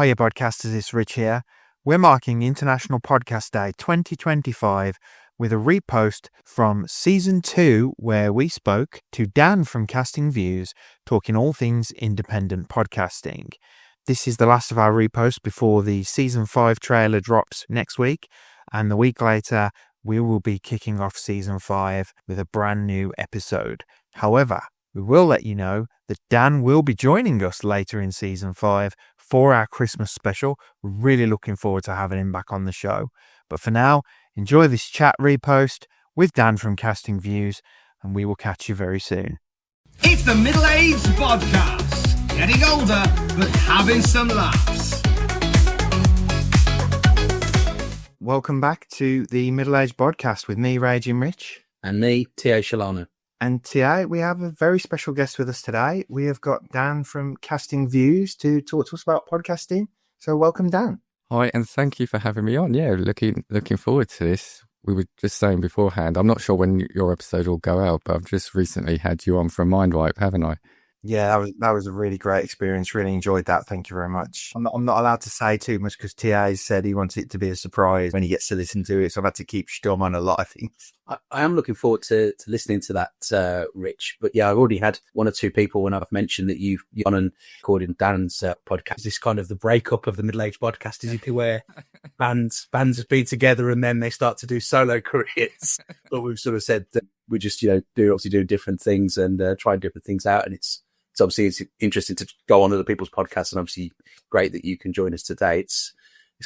Hiya podcasters, it's Rich here. We're marking International Podcast Day 2025 with a repost from Season 2 where we spoke to Dan from Casting Views, talking all things independent podcasting. This is the last of our reposts before the Season 5 trailer drops next week, and the week later we will be kicking off Season 5 with a brand new episode. However, we will let you know that Dan will be joining us later in Season 5 for our Christmas special. We're really looking forward to having him back on the show. But for now, enjoy this chat repost with Dan from Casting Views, and we will catch you very soon. It's the Middle-Aged Bodcast. Getting older, but having some laughs. Welcome back to the Middle-Aged Bodcast with me, Raging Rich. And me, T.A. Shelano. And T.A., we have a very special guest with us today. We have got Dan from Casting Views to talk to us about podcasting. So welcome, Dan. Hi, and thank you for having me on. Yeah, looking forward to this. We were just saying beforehand, I'm not sure when your episode will go out, but I've just recently had you on for a mind wipe, haven't I? Yeah, that was a really great experience. Really enjoyed that. Thank you very much. I'm not allowed to say too much because T.A. said he wants it to be a surprise when he gets to listen to it. So I've had to keep stum on a lot of things. I am looking forward to listening to that, Rich. But yeah, I've already had one or two people when I've mentioned that you've gone and recorded Dan's podcast. Is this kind of the breakup of the middle-aged podcast? Is it where bands have been together and then they start to do solo careers? But we've sort of said that we just, do different things and try different things out. And it's interesting to go on other people's podcasts, and obviously great that you can join us today. It's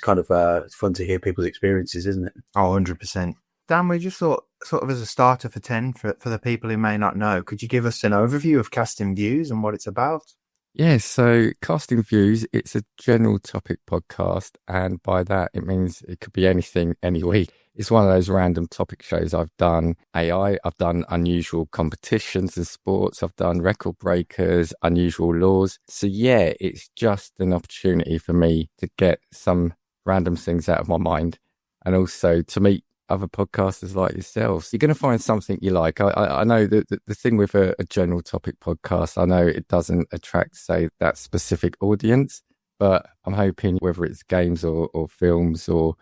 kind of fun to hear people's experiences, isn't it? Oh, 100%. Dan, we just thought, sort of as a starter for 10, for the people who may not know, could you give us an overview of Casting Views and what it's about? Yeah, so Casting Views, it's a general topic podcast, and by that it means it could be anything, any week. It's one of those random topic shows. I've done AI, I've done unusual competitions and sports, I've done record breakers, unusual laws. So yeah, it's just an opportunity for me to get some random things out of my mind, and also to meet other podcasters like yourselves. You're going to find something you like. I know that the thing with a general topic podcast, I know it doesn't attract, say, that specific audience, but I'm hoping whether it's games or films or,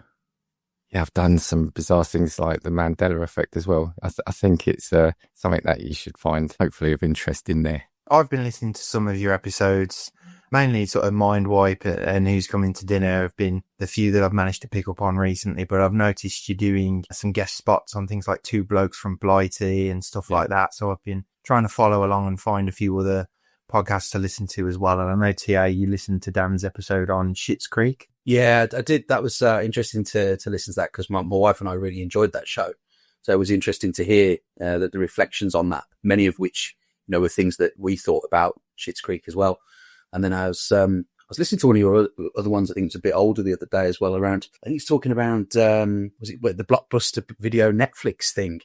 yeah, I've done some bizarre things like the Mandela effect as well. I think it's something that you should find hopefully of interest in there. I've been listening to some of your episodes, mainly sort of Mind Wipe and Who's Coming to Dinner have been the few that I've managed to pick up on recently, but I've noticed you're doing some guest spots on things like Two Blokes from Blighty and stuff like that. So I've been trying to follow along and find a few other podcasts to listen to as well. And I know, T.A., you listened to Dan's episode on Schitt's Creek. Yeah, I did. That was interesting to listen to that because my wife and I really enjoyed that show. So it was interesting to hear that the reflections on that, many of which, were things that we thought about Schitt's Creek as well. And then I was listening to one of your other ones. I think it's a bit older the other day as well. Around, I think he's talking around was it the Blockbuster video Netflix thing?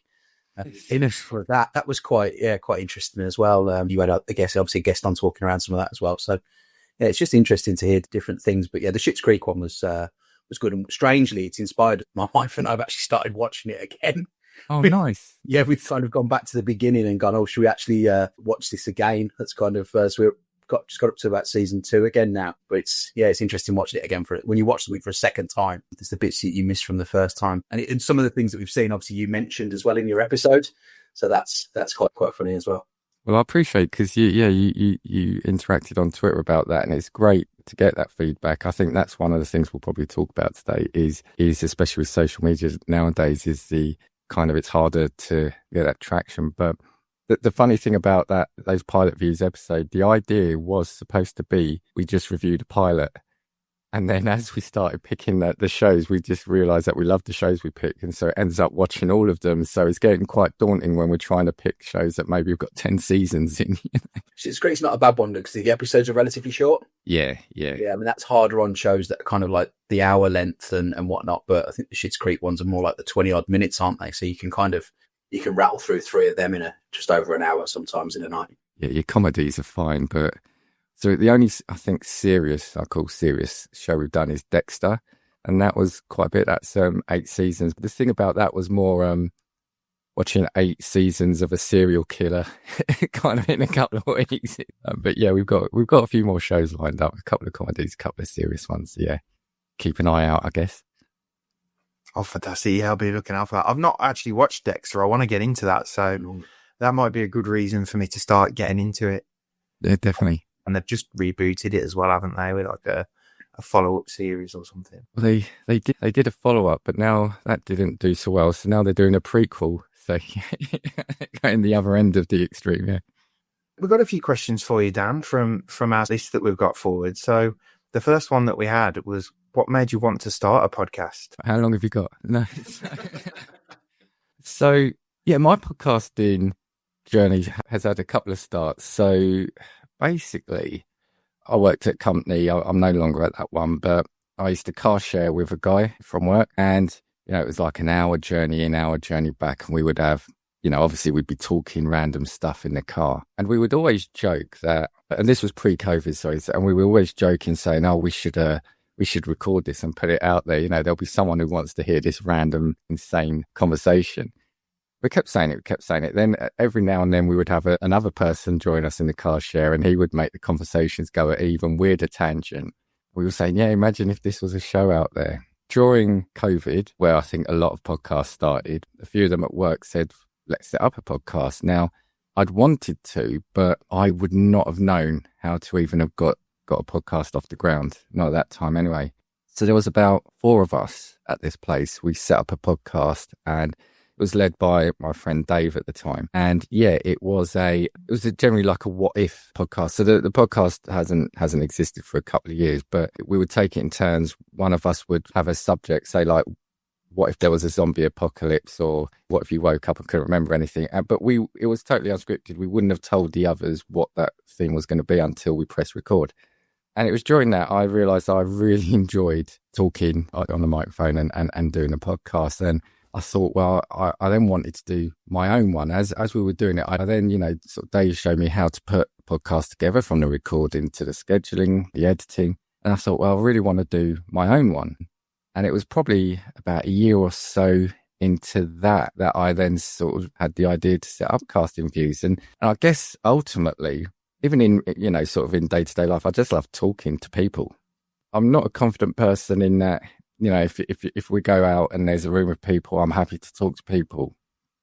For that was quite interesting as well. You had obviously a guest on talking around some of that as well. So yeah, it's just interesting to hear different things. But yeah, the Schitt's Creek one was good. And strangely, it's inspired my wife and I've actually started watching it again. Oh, nice. Yeah, we've kind of gone back to the beginning and gone, oh, should we actually watch this again? That's kind of, so we're just got up to about season 2 again now. But it's interesting watching it again when you watch something for a second time. There's the bits that you missed from the first time. And some of the things that we've seen, obviously you mentioned as well in your episode. So that's quite funny as well. Well, I appreciate because you interacted on Twitter about that, and it's great to get that feedback. I think that's one of the things we'll probably talk about today is especially with social media nowadays, is the kind of, it's harder to get that traction. But the funny thing about those pilot views episode, the idea was supposed to be we just reviewed a pilot. And then as we started picking the shows, we just realised that we loved the shows we picked. And so it ends up watching all of them. So it's getting quite daunting when we're trying to pick shows that maybe we've got 10 seasons in. Schitt's Creek's not a bad one because the episodes are relatively short. Yeah. Yeah, I mean, that's harder on shows that are kind of like the hour length and whatnot. But I think the Schitt's Creek ones are more like the 20-odd minutes, aren't they? So you can rattle through 3 of them in just over an hour sometimes in a night. Yeah, your comedies are fine, but... So the only, I think, serious show we've done is Dexter. And that was quite a bit. That's 8 seasons. But the thing about that was more watching 8 seasons of a serial killer kind of in a couple of weeks. But yeah, we've got a few more shows lined up, a couple of comedies, a couple of serious ones. So yeah, keep an eye out, I guess. Oh, fantastic. Yeah, I'll be looking out for that. I've not actually watched Dexter. I want to get into that. So that might be a good reason for me to start getting into it. Yeah, definitely. And they've just rebooted it as well, haven't they? With like a follow-up series or something. Well, they did a follow-up, but now that didn't do so well. So now they're doing a prequel. So going the other end of the extreme, yeah. We've got a few questions for you, Dan, from our list that we've got forward. So the first one that we had was, what made you want to start a podcast? How long have you got? No. So, yeah, my podcasting journey has had a couple of starts. So basically, I worked at a company. I'm no longer at that one, but I used to car share with a guy from work, and it was like an hour journey in, hour journey back, and we would have, obviously we'd be talking random stuff in the car, and we would always joke that, and this was pre-COVID, sorry, and we were always joking, saying, "Oh, we should record this and put it out there. There'll be someone who wants to hear this random, insane conversation." We kept saying it. Then every now and then we would have another person join us in the car share, and he would make the conversations go at even weirder tangent. We were saying, yeah, imagine if this was a show out there. During COVID, where I think a lot of podcasts started, a few of them at work said, let's set up a podcast. Now, I'd wanted to, but I would not have known how to even have got a podcast off the ground. Not at that time anyway. So there was about 4 of us at this place. We set up a podcast, and it was led by my friend Dave at the time. And yeah, it was generally like a what if podcast. So the podcast hasn't existed for a couple of years, but we would take it in turns. One of us would have a subject, say like, what if there was a zombie apocalypse, or what if you woke up and couldn't remember anything? But it was totally unscripted. We wouldn't have told the others what that thing was going to be until we pressed record. And it was during that I realised I really enjoyed talking on the microphone and doing a podcast. And I thought, well, I then wanted to do my own one. As we were doing it, I then, sort of Dave showed me how to put a podcast together, from the recording to the scheduling, the editing. And I thought, well, I really want to do my own one. And it was probably about a year or so into that I then sort of had the idea to set up Casting Views. And I guess ultimately, even in, sort of in day-to-day life, I just love talking to people. I'm not a confident person in that. If we go out and there's a room of people, I'm happy to talk to people.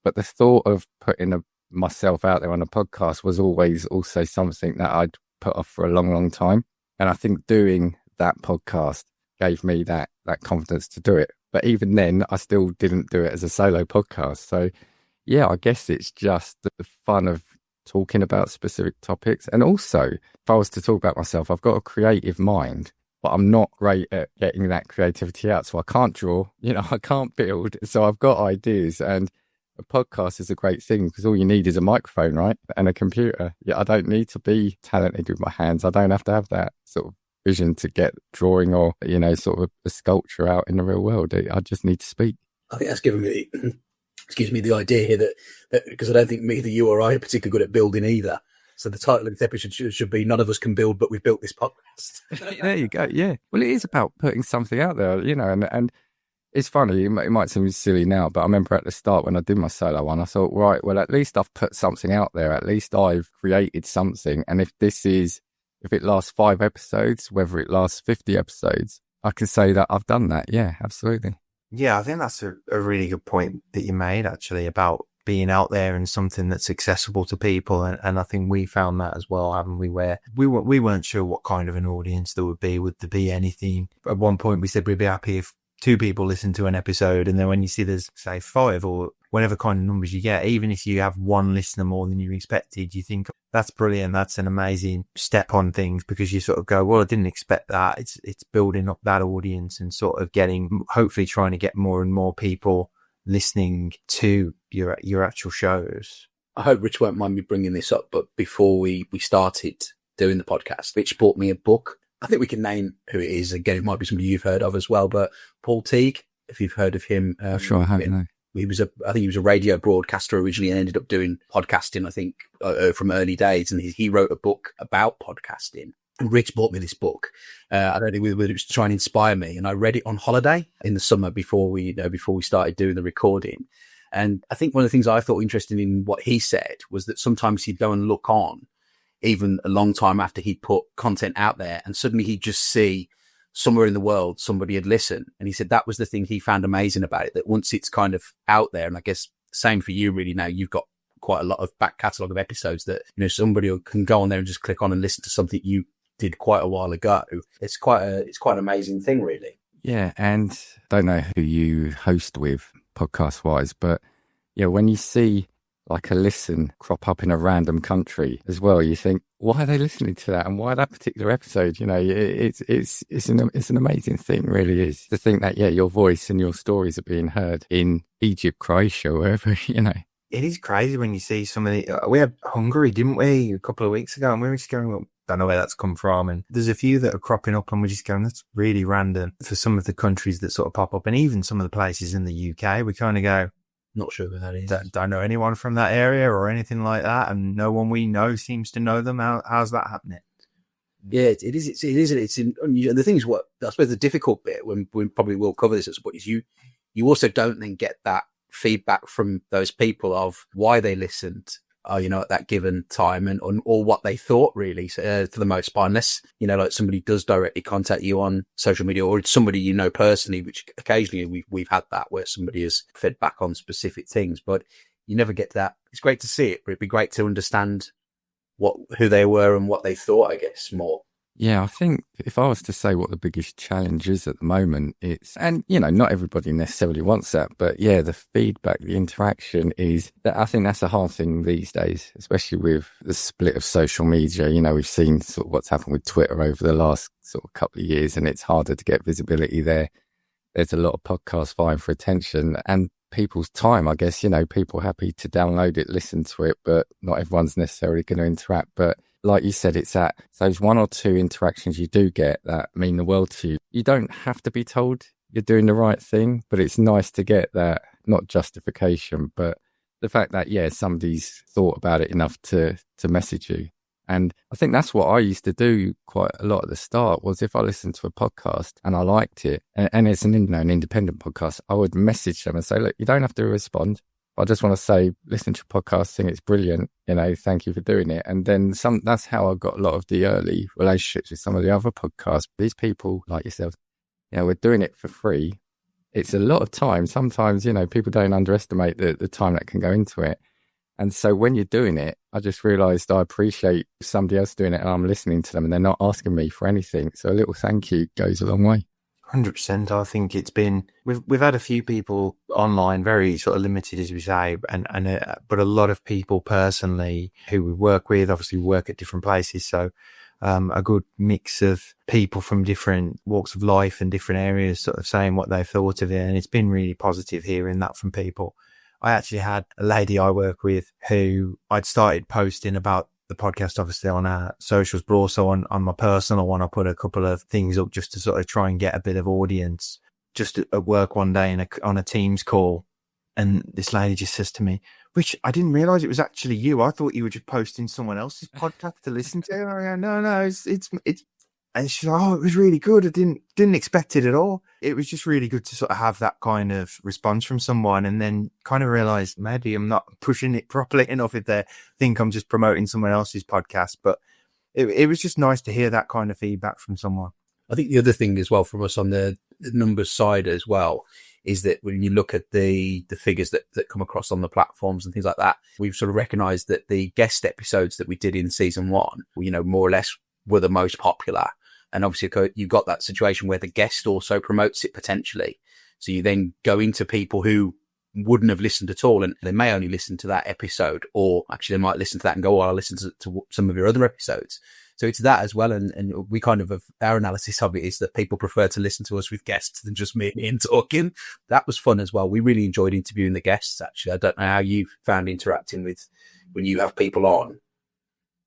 But the thought of putting myself out there on a podcast was always also something that I'd put off for a long, long time. And I think doing that podcast gave me that confidence to do it. But even then, I still didn't do it as a solo podcast. So yeah, I guess it's just the fun of talking about specific topics. And also, if I was to talk about myself, I've got a creative mind, but I'm not great at getting that creativity out. So I can't draw, I can't build. So I've got ideas, and a podcast is a great thing because all you need is a microphone, right? And a computer. Yeah, I don't need to be talented with my hands. I don't have to have that sort of vision to get drawing or, sort of a sculpture out in the real world. I just need to speak. I think that's given me, the idea here that because I don't think either you or I are particularly good at building either. So the title of this episode should be "None of Us Can Build, but We've Built This Podcast." There you go. Yeah. Well, it is about putting something out there, and it's funny. It might seem silly now, but I remember at the start when I did my solo one, I thought, right, well, at least I've put something out there. At least I've created something. And if it lasts 5 episodes, whether it lasts 50 episodes, I can say that I've done that. Yeah, absolutely. Yeah, I think that's a really good point that you made, actually, about being out there and something that's accessible to people. And I think we found that as well, haven't we? Where we weren't sure what kind of an audience there would be. Would there be anything? At one point, we said we'd be happy if 2 people listen to an episode. And then when you see there's, say, 5 or whatever kind of numbers you get, even if you have 1 listener more than you expected, you think that's brilliant. That's an amazing step on things, because you sort of go, well, I didn't expect that. It's building up that audience and sort of hopefully trying to get more and more people listening to your actual shows. I hope Rich won't mind me bringing this up, but before we started doing the podcast, Rich bought me a book. I think we can name who it is. Again, it might be somebody you've heard of as well, but Paul Teague, if you've heard of him. Sure, I have. No. I think he was a radio broadcaster originally and ended up doing podcasting, I think, from early days. And he wrote a book about podcasting. And Rich bought me this book. I don't think whether it was to try and inspire me. And I read it on holiday in the summer before we started doing the recording. And I think one of the things I thought interesting in what he said was that sometimes he'd go and look on even a long time after he'd put content out there, and suddenly he'd just see somewhere in the world somebody had listened. And he said that was the thing he found amazing about it, that once it's kind of out there, and I guess same for you really, now you've got quite a lot of back catalogue of episodes that, you know, somebody can go on there and just click on and listen to something you did quite a while ago. It's quite an amazing thing, really. Yeah, and I don't know who you host with podcast wise, but yeah, when you see like a listen crop up in a random country as well, you think, why are they listening to that, and why that particular episode? You know, it's an amazing thing, really is, to think that your voice and your stories are being heard in Egypt, Croatia, wherever, you know. It is crazy when you see some of the... we had Hungary, didn't we, a couple of weeks ago? And we were just going, well, don't know where that's come from. And there's a few that are cropping up and we're just going, that's really random for some of the countries that sort of pop up. And even some of the places in the UK, we kind of go, not sure who that is. Don't know anyone from that area or anything like that. And no one we know seems to know them. How's that happening? Yeah, it is. And the thing is, what I suppose the difficult bit, when we probably will cover this at some point, is you also don't then get that feedback from those people of why they listened, at that given time, and or what they thought, really, for the most part, unless, like somebody does directly contact you on social media, or it's somebody you know personally, which occasionally we've had that where somebody has fed back on specific things, but you never get that. It's great to see it, but it'd be great to understand who they were and what they thought, I guess, more. Yeah, I think if I was to say what the biggest challenge is at the moment, it's, and, not everybody necessarily wants that, but yeah, the feedback, the interaction is that, I think that's a hard thing these days, especially with the split of social media. We've seen sort of what's happened with Twitter over the last sort of couple of years, and it's harder to get visibility there. There's a lot of podcasts vying for attention and people's time, I guess, people happy to download it, listen to it, but not everyone's necessarily going to interact. But like you said, it's those one or two interactions you do get that mean the world to you. You don't have to be told you're doing the right thing, but it's nice to get that, not justification, but the fact that, somebody's thought about it enough to message you. And I think that's what I used to do quite a lot at the start, was if I listened to a podcast and I liked it, and it's an independent podcast, I would message them and say, look, you don't have to respond. I just want to say, listen to your podcast, think it's brilliant, thank you for doing it. And then that's how I got a lot of the early relationships with some of the other podcasts. These people like yourself, we're doing it for free. It's a lot of time. Sometimes, people don't underestimate the time that can go into it. And so when you're doing it, I just realized I appreciate somebody else doing it and I'm listening to them and they're not asking me for anything. So a little thank you goes a long way. 100%. I think it's been, we've had a few people online, very sort of limited, as we say, but a lot of people personally who we work with, obviously we work at different places. So, a good mix of people from different walks of life and different areas sort of saying what they thought of it. And it's been really positive hearing that from people. I actually had a lady I work with who I'd started posting about the podcast, obviously on our socials, but also on my personal one. I put a couple of things up just to sort of try and get a bit of audience. Just at work one day on a Teams call, and this lady just says to me, "Rich, I didn't realize it was actually you. I thought you were just posting someone else's podcast to listen to." And I go, no, it's. And she's like, "Oh, it was really good. I didn't expect it at all." It was just really good to sort of have that kind of response from someone, and then kind of realize maybe I'm not pushing it properly enough if they think I'm just promoting someone else's podcast. But it was just nice to hear that kind of feedback from someone. I think the other thing as well from us on the numbers side as well is that when you look at the figures that come across on the platforms and things like that, we've sort of recognized that the guest episodes that we did in season 1, more or less were the most popular. And obviously you've got that situation where the guest also promotes it potentially. So you then go into people who wouldn't have listened at all, and they may only listen to that episode, or actually they might listen to that and go, "Oh, I'll listen to some of your other episodes." So it's that as well. And we kind of our analysis of it is that people prefer to listen to us with guests than just me and talking. That was fun as well. We really enjoyed interviewing the guests, actually. I don't know how you found interacting with when you have people on.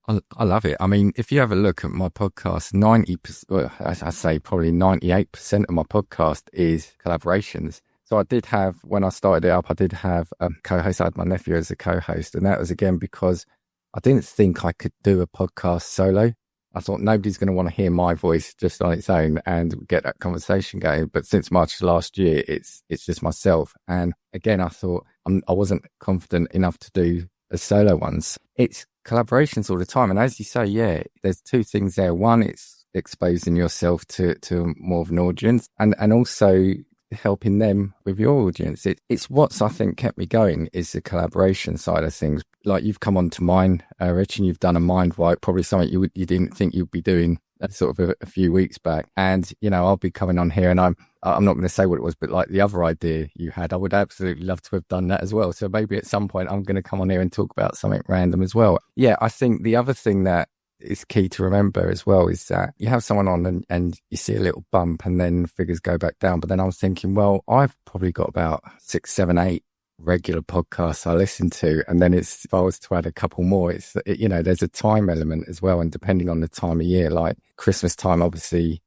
I love it. I mean, if you have a look at my podcast, 90%, well, I say probably 98% of my podcast is collaborations. So I did have, when I started it up, I did have a co-host. I had my nephew as a co-host. And that was again because I didn't think I could do a podcast solo. I thought nobody's going to want to hear my voice just on its own and get that conversation going. But since March last year, it's just myself. And again, I thought I wasn't confident enough to do as solo ones. It's collaborations all the time. And as you say, yeah, there's two things there. One, it's exposing yourself to more of an audience, and also helping them with your audience. It's what's, I think, kept me going is the collaboration side of things. Like you've come on to mine, Rich, and you've done a mind wipe, probably something you didn't think you'd be doing sort of a few weeks back. And, you know, I'll be coming on here and I'm not going to say what it was, but like the other idea you had, I would absolutely love to have done that as well. So maybe at some point I'm going to come on here and talk about something random as well. Yeah, I think the other thing that is key to remember as well is that you have someone on and you see a little bump and then figures go back down. But then I was thinking, well, I've probably got about 6, 7, 8 regular podcasts I listen to. And then if I was to add a couple more, you know, there's a time element as well. And depending on the time of year, like Christmas time, obviously,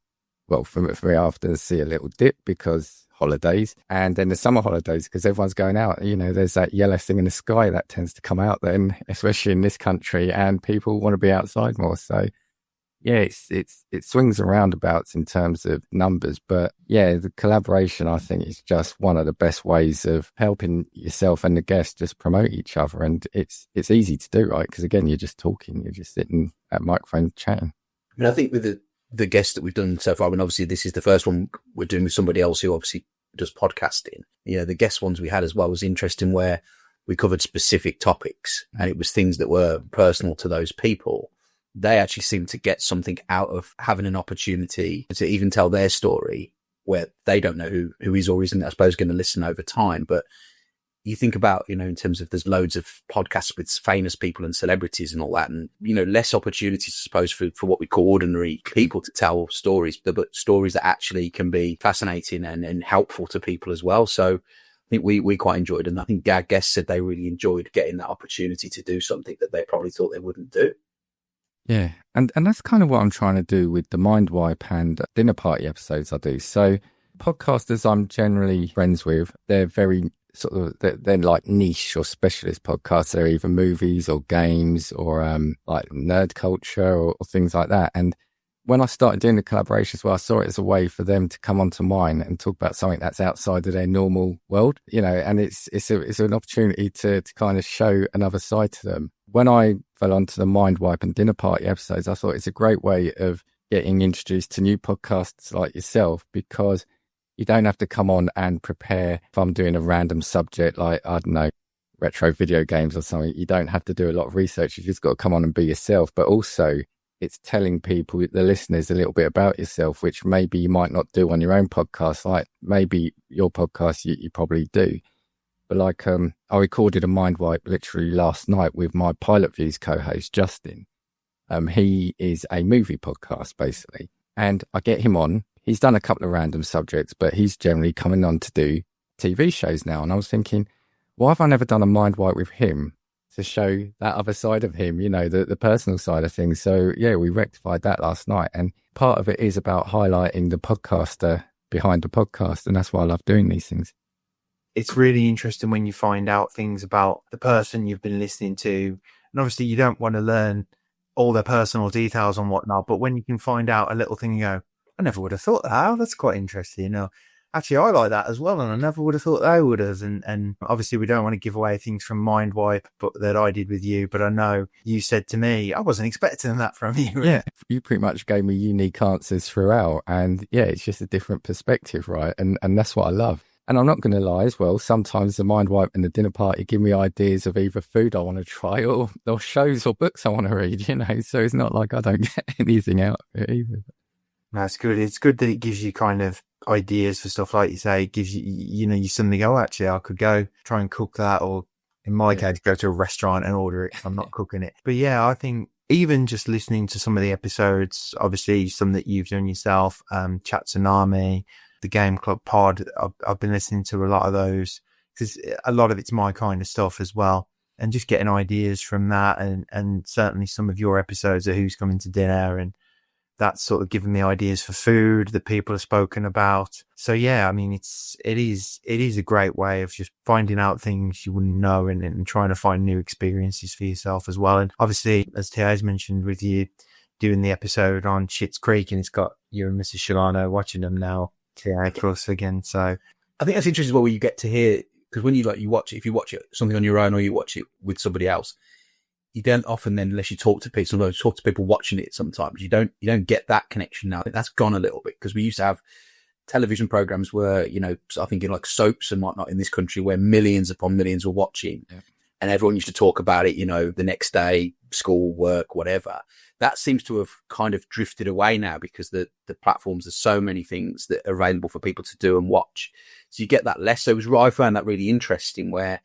well, for me, I often see a little dip because holidays, and then the summer holidays because everyone's going out. You know, there's that yellow thing in the sky that tends to come out then, especially in this country, and people want to be outside more. So yeah, it swings and roundabouts in terms of numbers, but yeah, the collaboration I think is just one of the best ways of helping yourself and the guests just promote each other, and it's easy to do, right? Because again, you're just talking, you're just sitting at microphone chatting. I mean, I think with the guests that we've done so far, I mean, obviously this is the first one we're doing with somebody else who obviously does podcasting. You know, the guest ones we had as well was interesting, where we covered specific topics and it was things that were personal to those people. They actually seemed to get something out of having an opportunity to even tell their story, where they don't know who is or isn't, I suppose, going to listen over time. But you think about, you know, in terms of there's loads of podcasts with famous people and celebrities and all that, and, you know, less opportunities, I suppose, for what we call ordinary people to tell stories, but stories that actually can be fascinating and helpful to people as well. So I think we quite enjoyed it. And I think our guests said they really enjoyed getting that opportunity to do something that they probably thought they wouldn't do. Yeah. And that's kind of what I'm trying to do with the Mind Wipe and dinner party episodes I do. So podcasters I'm generally friends with, they're very sort of, they're like niche or specialist podcasts. They're either movies or games or like nerd culture or things like that. And when I started doing the collaborations, well, I saw it as a way for them to come onto mine and talk about something that's outside of their normal world, you know, and it's an opportunity to kind of show another side to them. When I fell onto the Mind Wipe and dinner party episodes, I thought it's a great way of getting introduced to new podcasts like yourself, because you don't have to come on and prepare. If I'm doing a random subject like, I don't know, retro video games or something, you don't have to do a lot of research. You just got to come on and be yourself. But also it's telling people, the listeners, a little bit about yourself, which maybe you might not do on your own podcast. Like maybe your podcast, you probably do. But like, I recorded a Mind Wipe literally last night with my Pilot Views co-host, Justin. He is a movie podcast basically. And I get him on. He's done a couple of random subjects, but he's generally coming on to do TV shows now. And I was thinking, why have I never done a Mind Wipe with him to show that other side of him, you know, the personal side of things? So yeah, we rectified that last night. And part of it is about highlighting the podcaster behind the podcast. And that's why I love doing these things. It's really interesting when you find out things about the person you've been listening to. And obviously you don't want to learn all their personal details and whatnot, but when you can find out a little thing, you go, I never would have thought that. Oh, that's quite interesting. You know, actually, I like that as well, and I never would have thought they would have. And obviously, we don't want to give away things from Mind Wipe, but that I did with you. But I know you said to me, I wasn't expecting that from you. Yeah, you pretty much gave me unique answers throughout, and yeah, it's just a different perspective, right? And that's what I love. And I'm not going to lie as well. Sometimes the Mind Wipe and the dinner party give me ideas of either food I want to try or shows or books I want to read. You know, so it's not like I don't get anything out of it either. That's good. It's good that it gives you kind of ideas for stuff, like you say. It gives you, you know, you suddenly go, oh, actually, I could go try and cook that, or in my case, go to a restaurant and order it if I'm not cooking it. But yeah, I think even just listening to some of the episodes, obviously some that you've done yourself, Chat Tsunami, the Game Club Pod, I've been listening to a lot of those because a lot of it's my kind of stuff as well. And just getting ideas from that, and certainly some of your episodes of Who's Coming to Dinner, and that's sort of given me ideas for food that people have spoken about. So yeah, I mean, it is a great way of just finding out things you wouldn't know and trying to find new experiences for yourself as well. And obviously, as T.A.'s mentioned, with you doing the episode on Schitt's Creek, and it's got you and Mrs. Shelano watching them now, T.A. Plus again. So I think that's interesting as well, where you get to hear because when you watch it, if you watch it something on your own or you watch it with somebody else, you don't often then, unless you talk to people, sometimes talk to people watching it, sometimes you don't get that connection now. I think that's gone a little bit, because we used to have television programs where, I think in like soaps and whatnot in this country, where millions upon millions were watching, and everyone used to talk about it, the next day, school, work, whatever. That seems to have kind of drifted away now, because the platforms, there's so many things that are available for people to do and watch. So you get that less. So I found that really interesting, where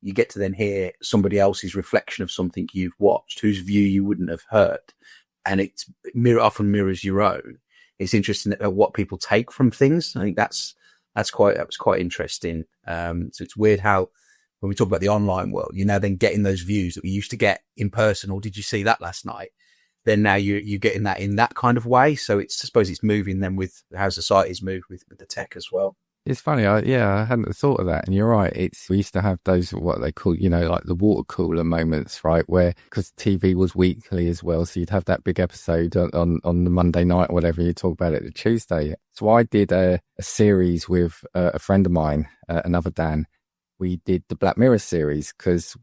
you get to then hear somebody else's reflection of something you've watched, whose view you wouldn't have heard. And it's often mirrors your own. It's interesting what people take from things. I think that was quite interesting. So it's weird how, when we talk about the online world, you're now then getting those views that we used to get in person. Or did you see that last night? Then now you're getting that in that kind of way. So I suppose it's moving then with how society's moved with the tech as well. It's funny. I hadn't thought of that. And you're right. We used to have those, what they call, like the water cooler moments, right? Where, because TV was weekly as well. So you'd have that big episode on the Monday night or whatever. You talk about it the Tuesday. So I did a series with a friend of mine, another Dan. We did the Black Mirror series, because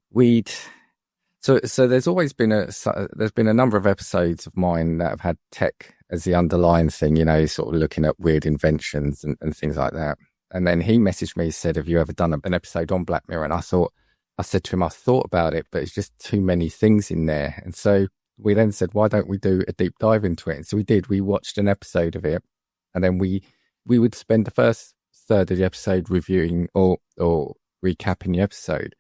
so there's always been a number of episodes of mine that have had tech as the underlying thing, sort of looking at weird inventions and things like that. And then he messaged me, said, have you ever done an episode on Black Mirror? And I said to him, I thought about it, but it's just too many things in there. And so we then said, why don't we do a deep dive into it? And so we did. We watched an episode of it, and then we would spend the first third of the episode reviewing or recapping the episode.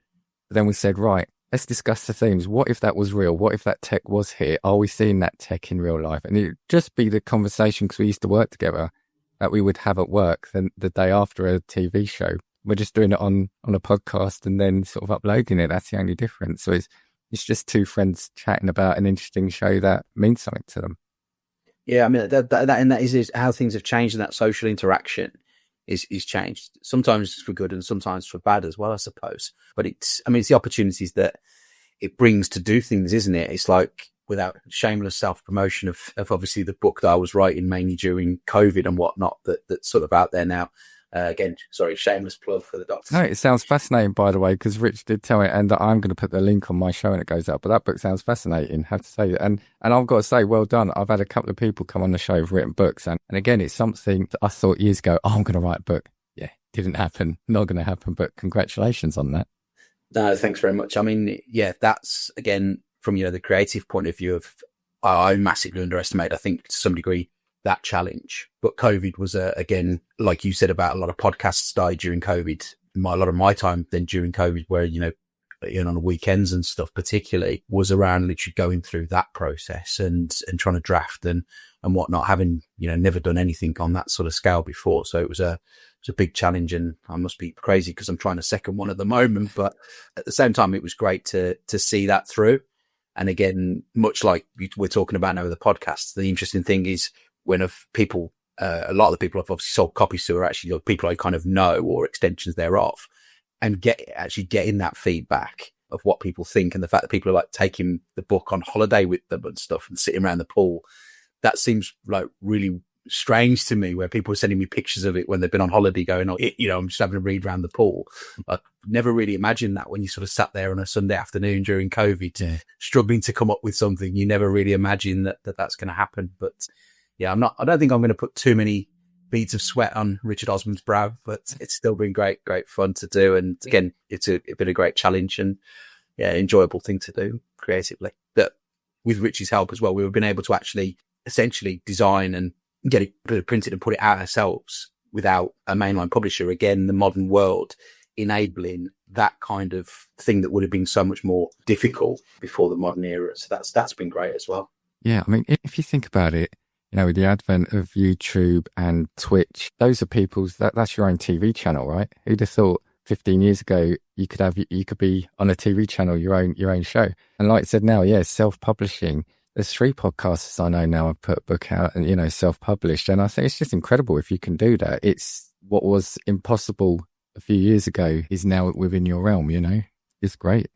But then we said, right, let's discuss the themes. What if that was real? What if that tech was here? Are we seeing that tech in real life? And it'd just be the conversation, because we used to work together, that we would have at work then the day after a TV show. We're just doing it on a podcast and then sort of uploading it. That's the only difference. So it's just two friends chatting about an interesting show that means something to them. Yeah, I mean, that is how things have changed, and that social interaction is changed. Sometimes for good and sometimes for bad as well, I suppose. But it's the opportunities that it brings to do things, isn't it? It's like, without shameless self-promotion of obviously the book that I was writing mainly during COVID and whatnot, that's sort of out there now. Again, sorry, shameless plug for the doctor. No, it sounds fascinating, by the way, because Rich did tell me, and I'm going to put the link on my show when it goes up. But that book sounds fascinating, I have to say. And I've got to say, well done. I've had a couple of people come on the show who've written books. And again, it's something that I thought years ago, I'm going to write a book. Yeah, didn't happen. Not going to happen. But congratulations on that. No, thanks very much. I mean, yeah, that's, again, from, the creative point of view of, I massively underestimate, I think, to some degree, that challenge. But COVID was, again, like you said about a lot of podcasts died during COVID. A lot of my time then during COVID, where, on the weekends and stuff particularly, was around literally going through that process and trying to draft and whatnot, having, never done anything on that sort of scale before. So it was a big challenge, and I must be crazy because I'm trying a second one at the moment. But at the same time, it was great to see that through. And again, much like we're talking about now with the podcast, the interesting thing is when a lot of the people I've obviously sold copies to are actually people I kind of know or extensions thereof, and getting that feedback of what people think, and the fact that people are like taking the book on holiday with them and stuff and sitting around the pool. That seems like really strange to me, where people are sending me pictures of it when they've been on holiday going, I'm just having a read around the pool. I never really imagined that when you sort of sat there on a Sunday afternoon during COVID, struggling to come up with something. You never really imagine that's going to happen. But yeah, I don't think I'm going to put too many beads of sweat on Richard Osman's brow, but it's still been great fun to do. And again, it's been a great challenge and enjoyable thing to do creatively. That with Richie's help as well, we've been able to actually essentially design and get it printed and put it out ourselves without a mainline publisher. Again, the modern world enabling that kind of thing that would have been so much more difficult before the modern era. So that's been great as well. Yeah, I mean, if you think about it, with the advent of YouTube and Twitch, those are that's your own TV channel, right? Who'd have thought 15 years ago you could be on a TV channel, your own show. And like I said, now, self-publishing. There's 3 podcasts I know now have put a book out and, self-published. And I think it's just incredible if you can do that. It's what was impossible a few years ago is now within your realm, It's great.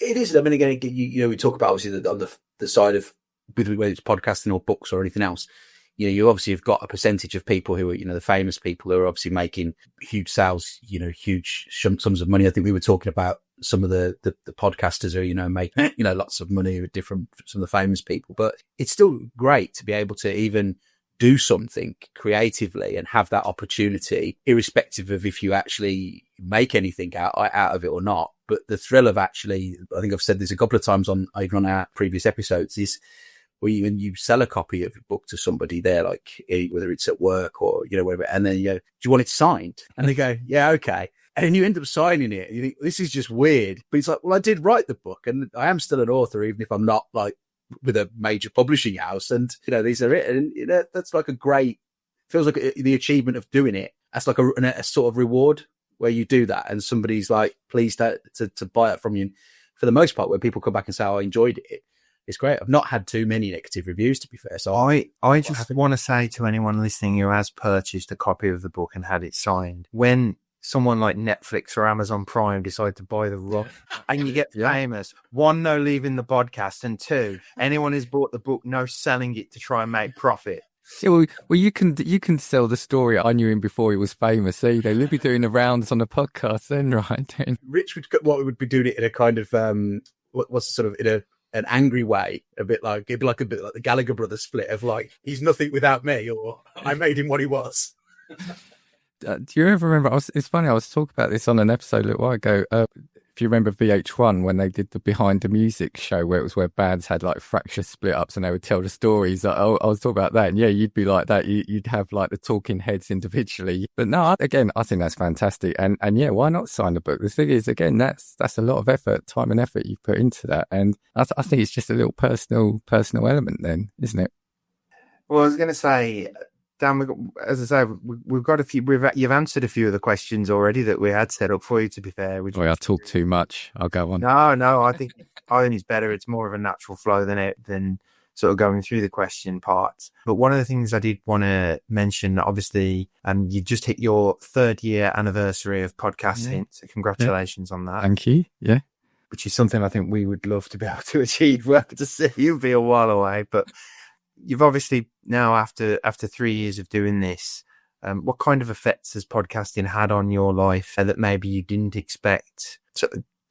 It is. I mean, again, we talk about obviously on the side of whether it's podcasting or books or anything else, you obviously have got a percentage of people who are, the famous people who are obviously making huge sales, huge sums of money. I think we were talking about some of the podcasters who, make, lots of money with some of the famous people, but it's still great to be able to even do something creatively and have that opportunity, irrespective of if you actually make anything out of it or not. But the thrill of actually, I think I've said this a couple of times on our previous episodes, is when you sell a copy of a book to somebody, they're like, whether it's at work or, whatever, and then do you want it signed? And they go, yeah, okay. And you end up signing it. You think, this is just weird. But it's like, well, I did write the book and I am still an author, even if I'm not like with a major publishing house. And, these are it. And that's like feels like the achievement of doing it. That's like a sort of reward where you do that. And somebody's like pleased to buy it from you. For the most part, when people come back and say, oh, I enjoyed it, it's great. I've not had too many negative reviews, to be fair. So I just want to say to anyone listening who has purchased a copy of the book and had it signed, when someone like Netflix or Amazon Prime decide to buy the rock and you get famous, one, no leaving the podcast, and two, anyone who's bought the book, no selling it to try and make profit. Yeah, well, you can sell the story. I knew him before he was famous. So they'll be doing the rounds on the podcast then, right? Rich would be doing it in a kind of what's sort of in an angry way, it'd be like the Gallagher brothers split of like, he's nothing without me, or I made him what he was. Do you ever remember? It's funny. I was talking about this on an episode a little while ago. If you remember VH1 when they did the Behind the Music show, where it was where bands had like fracture split ups and they would tell the stories. I was talking about that, and yeah, you'd be like that. You'd have like the talking heads individually. But no, again, I think that's fantastic. And yeah, why not sign the book? The thing is, again, that's a lot of effort, time and effort you put into that, and I think it's just a little personal element, then, isn't it? Well, I was going to say, Dan, as I say, we've got a few. You've answered a few of the questions already that we had set up for you. To be fair, I talk too much. I'll go on. No, I think it's better. It's more of a natural flow than sort of going through the question parts. But one of the things I did want to mention, obviously, you just hit your 3rd year anniversary of podcasting. So congratulations on that. Thank you. Yeah, which is something I think we would love to be able to achieve. We'll have to see. You'll be a while away, but. You've obviously now, after 3 years of doing this, what kind of effects has podcasting had on your life that maybe you didn't expect,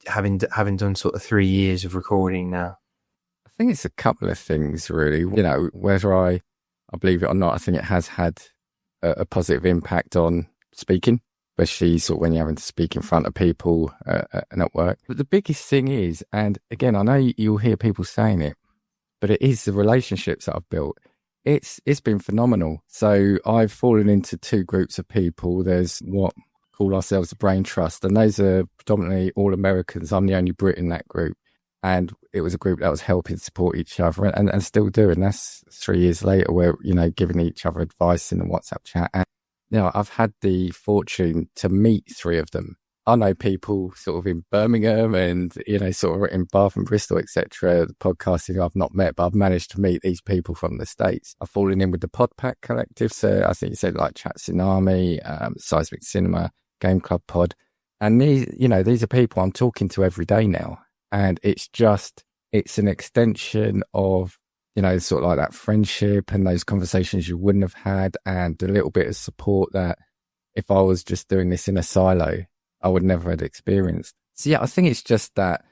having done sort of 3 years of recording now? I think it's a couple of things, really. Whether I believe it or not, I think it has had a positive impact on speaking, especially sort of when you're having to speak in front of people and at work. But the biggest thing is, and again, I know you'll hear people saying it, but it is the relationships that I've built. It's been phenomenal. So I've fallen into 2 groups of people. There's what call ourselves the Brain Trust, and those are predominantly all Americans. I'm the only Brit in that group. And it was a group that was helping support each other and still doing. That's 3 years later, we're, giving each other advice in the WhatsApp chat. And, I've had the fortune to meet 3 of them. I know people sort of in Birmingham and, sort of in Bath and Bristol, etc. The podcasting I've not met, but I've managed to meet these people from the States. I've fallen in with the Podpack Collective. So I think you said like Chat Tsunami, Seismic Cinema, Game Club Pod. And these are people I'm talking to every day now. And it's an extension of, sort of like that friendship and those conversations you wouldn't have had, and a little bit of support that if I was just doing this in a silo, I would never have experienced. So yeah, I think it's just that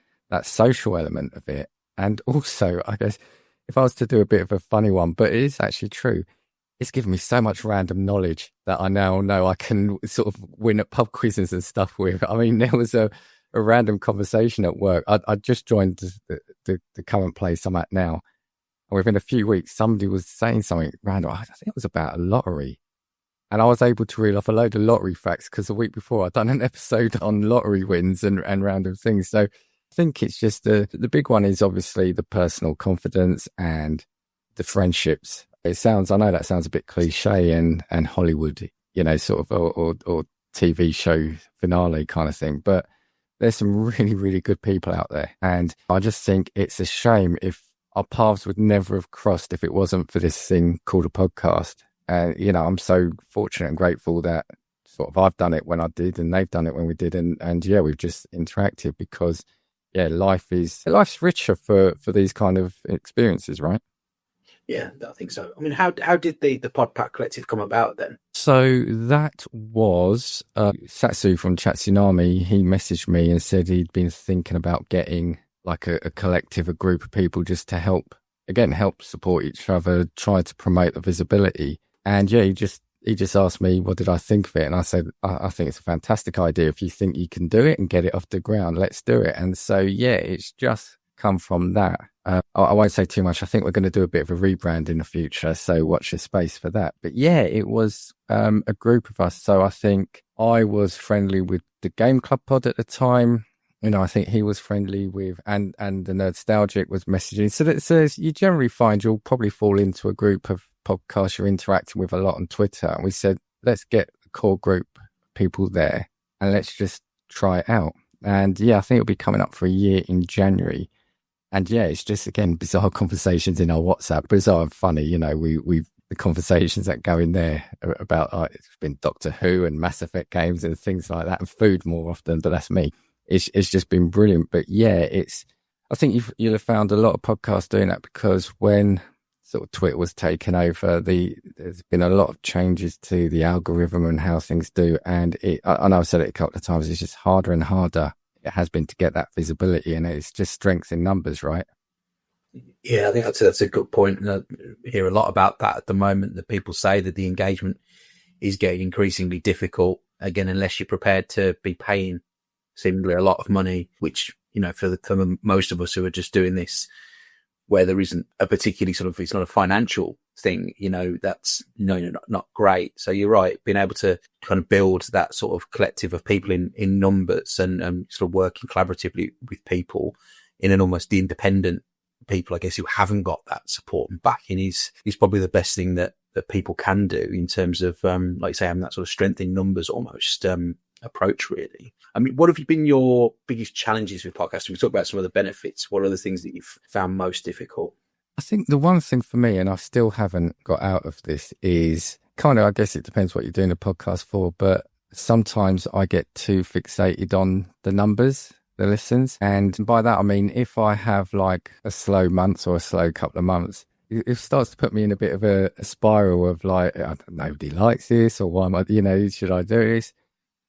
social element of it. And also, I guess, if I was to do a bit of a funny one, but it is actually true, it's given me so much random knowledge that I now know I can sort of win at pub quizzes and stuff with. I mean, there was a random conversation at work. I just joined the current place I'm at now. And within a few weeks, somebody was saying something random. I think it was about a lottery. And I was able to reel off a load of lottery facts because the week before I'd done an episode on lottery wins and random things. So I think it's just the big one is obviously the personal confidence and the friendships. I know that sounds a bit cliche and Hollywood, sort of, or TV show finale kind of thing. But there's some really, really good people out there. And I just think it's a shame if our paths would never have crossed if it wasn't for this thing called a podcast. And, I'm so fortunate and grateful that sort of I've done it when I did and they've done it when we did. And yeah, we've just interacted because, yeah, life's richer for these kind of experiences, right? Yeah, I think so. I mean, how did the Podpack Collective come about then? So that was Satsu from Chatsunami. He messaged me and said he'd been thinking about getting like a collective, a group of people just to help support each other, try to promote the visibility. And yeah, he just asked me, what did I think of it? And I said, I think it's a fantastic idea. If you think you can do it and get it off the ground, let's do it. And so, yeah, it's just come from that. I won't say too much. I think we're going to do a bit of a rebrand in the future, so watch your space for that. But yeah, it was a group of us. So I think I was friendly with the Game Club pod at the time. You know, I think he was friendly with, and the Nerdstalgic was messaging. So that says you generally find you'll probably fall into a group of podcasts you're interacting with a lot on Twitter. And we said, let's get the core group of people there and let's just try it out. And yeah, I think it'll be coming up for a year in January. And yeah, it's just, again, bizarre conversations in our WhatsApp. Bizarre and funny, you know, the conversations that go in there about, it's been Doctor Who and Mass Effect games and things like that, and food more often, but that's me. It's just been brilliant. But yeah, I think you'll have found a lot of podcasts doing that, because when sort of Twitter was taken over, there's been a lot of changes to the algorithm and how things do. And I know I've said it a couple of times, it's just harder and harder. It has been to get that visibility, and it's just strength in numbers, right? Yeah, I think that's a good point. And I hear a lot about that at the moment, that people say that the engagement is getting increasingly difficult. Again, unless you're prepared to be paying seemingly a lot of money, which, you know, for most of us who are just doing this, where there isn't a particularly sort of, it's not a financial thing, you know, that's not great. So you're right, being able to kind of build that sort of collective of people in numbers and sort of working collaboratively with people in an almost independent people, I guess, who haven't got that support and backing is probably the best thing that people can do in terms of, like you say, having that sort of strength in numbers almost approach, really. I mean, what have been your biggest challenges with podcasting? We talked about some of the benefits. What are the things that you've found most difficult? I think the one thing for me, and I still haven't got out of this, is kind of, I guess it depends what you're doing a podcast for, but sometimes I get too fixated on the numbers, the listens. And by that, I mean, if I have like a slow month or a slow couple of months, it starts to put me in a bit of a spiral of like, nobody likes this, or why am I, should I do this?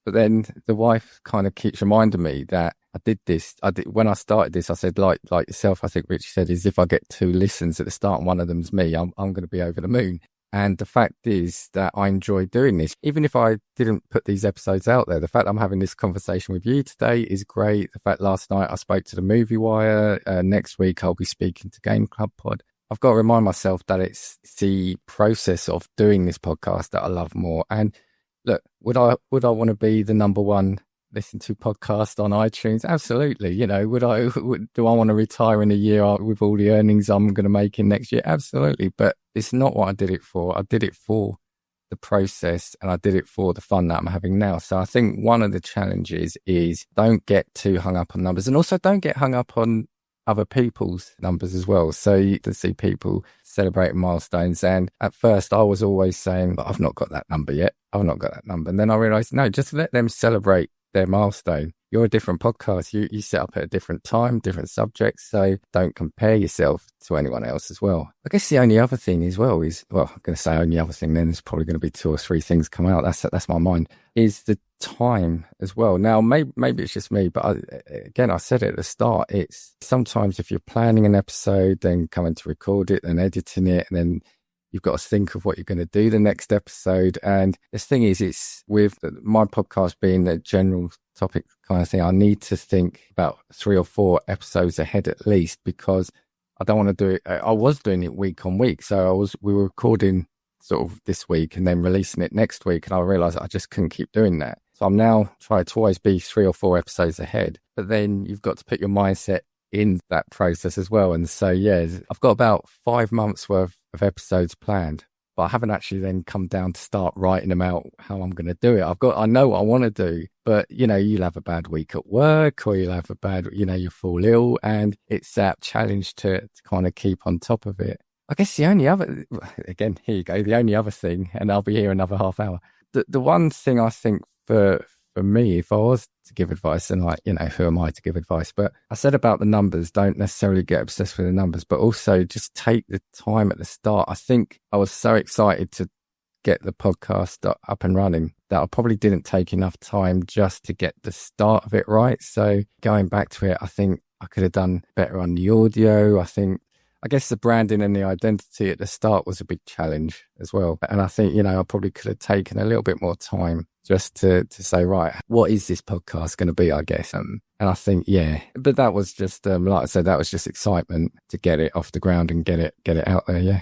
But then the wife kind of keeps reminding me that I did this. When I started this, I said, like yourself, I think Rich said, is if I get 2 listens at the start and one of them's me, I'm going to be over the moon. And the fact is that I enjoy doing this. Even if I didn't put these episodes out there, the fact I'm having this conversation with you today is great. The fact last night I spoke to the Movie Wire. Next week I'll be speaking to Game Club Pod. I've got to remind myself that it's the process of doing this podcast that I love more. And look, would I want to be the number one listen to podcast on iTunes? Absolutely. Do I want to retire in a year with all the earnings I'm going to make in next year? Absolutely. But it's not what I did it for. I did it for the process, and I did it for the fun that I'm having now. So I think one of the challenges is don't get too hung up on numbers, and also don't get hung up on other people's numbers as well. So you can see people celebrating milestones. And at first I was always saying, I've not got that number yet. I've not got that number. And then I realized, no, just let them celebrate their milestone. You're a different podcast. You set up at a different time, different subjects. So don't compare yourself to anyone else as well. I guess the only other thing as well is, I'm going to say only other thing, then there's probably going to be 2 or 3 things come out. That's my mind, is the time as well. Now, maybe it's just me, but I said it at the start, it's sometimes if you're planning an episode, then coming to record it, then editing it, and then you've got to think of what you're going to do the next episode. And the thing is, it's with my podcast being the general topic kind of thing, I need to think about 3 or 4 episodes ahead at least, because I don't want to do it. I was doing it week on week. So we were recording sort of this week and then releasing it next week. And I realized I just couldn't keep doing that. So I'm now trying to always be 3 or 4 episodes ahead, but then you've got to put your mindset in that process as well. And so, yeah, I've got about 5 months worth of episodes planned, but I haven't actually then come down to start writing them out how I'm going to do it. I know what I want to do, but you'll have a bad week at work, or you'll have a bad, you fall ill, and it's that challenge to kind of keep on top of it. I guess the only other, again, here you go, the only other thing, and I'll be here another half hour. The one thing I think for for me, if I was to give advice, and like, who am I to give advice? But I said about the numbers, don't necessarily get obsessed with the numbers, but also just take the time at the start. I think I was so excited to get the podcast up and running that I probably didn't take enough time just to get the start of it right. So going back to it, I think I could have done better on the audio. I guess the branding and the identity at the start was a big challenge as well. And I think, I probably could have taken a little bit more time just to say, right, what is this podcast going to be, I guess? And I think, but that was just, like I said, that was just excitement to get it off the ground and get it out there. Yeah.